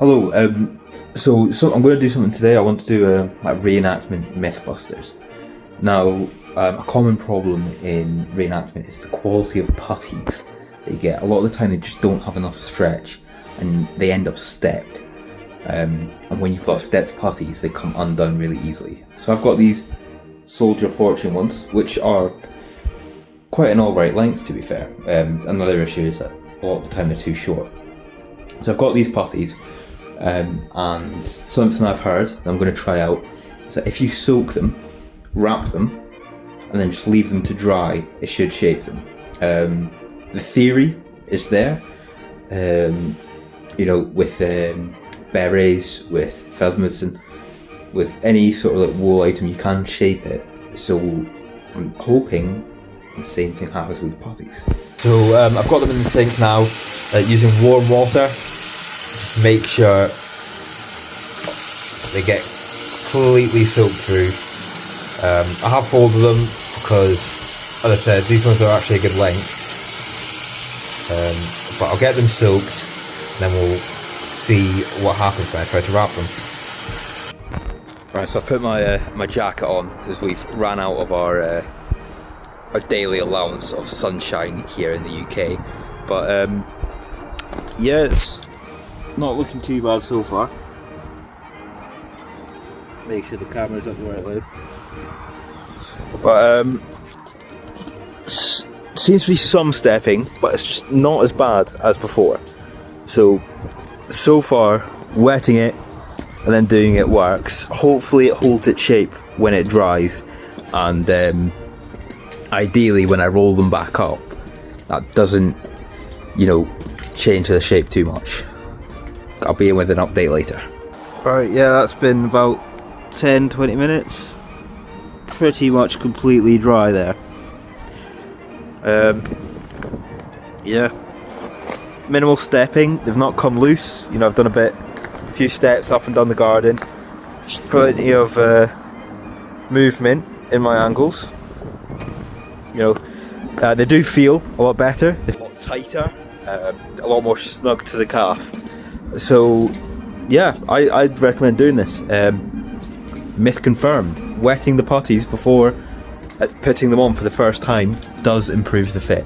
Hello, so I'm going to do something today. I want to do a reenactment Mythbusters. Now, a common problem in reenactment is the quality of puttees that you get. A lot of the time they just don't have enough stretch and they end up stepped. And when you've got stepped puttees, they come undone really easily. So I've got these Soldier Fortune ones, which are quite an alright length, to be fair. Another issue is that a lot of the time they're too short. So I've got these puttees. And something I've heard that I'm going to try out is that if you soak them, wrap them, and then just leave them to dry, it should shape them. The theory is there, you know, with berets, with Feldmutzen, with any sort of like wool item, you can shape it. So I'm hoping the same thing happens with puttees. So I've got them in the sink now, using warm water. Just make sure they get completely soaked through. I have folded them because, as I said, these ones are actually a good length. But I'll get them soaked, and then we'll see what happens when I try to wrap them. Right, so I've put my jacket on because we've ran out of our daily allowance of sunshine here in the UK. But yeah, it's not looking too bad so far. Make sure the camera's up the right way. But seems to be some stepping, but it's just not as bad as before. So far, wetting it and then doing it works. Hopefully it holds its shape when it dries, and ideally when I roll them back up, that doesn't, you know, change the shape too much. I'll be in with an update later. Right, yeah, that's been about 10-20 minutes. Pretty much completely dry there. Yeah, minimal stepping. They've not come loose. You know, I've done a few steps up and down the garden. Plenty of movement in my angles. You know, they do feel a lot better. They're a lot tighter, a lot more snug to the calf. So yeah, I'd recommend doing this. Myth confirmed. Wetting the puttees before putting them on for the first time does improve the fit.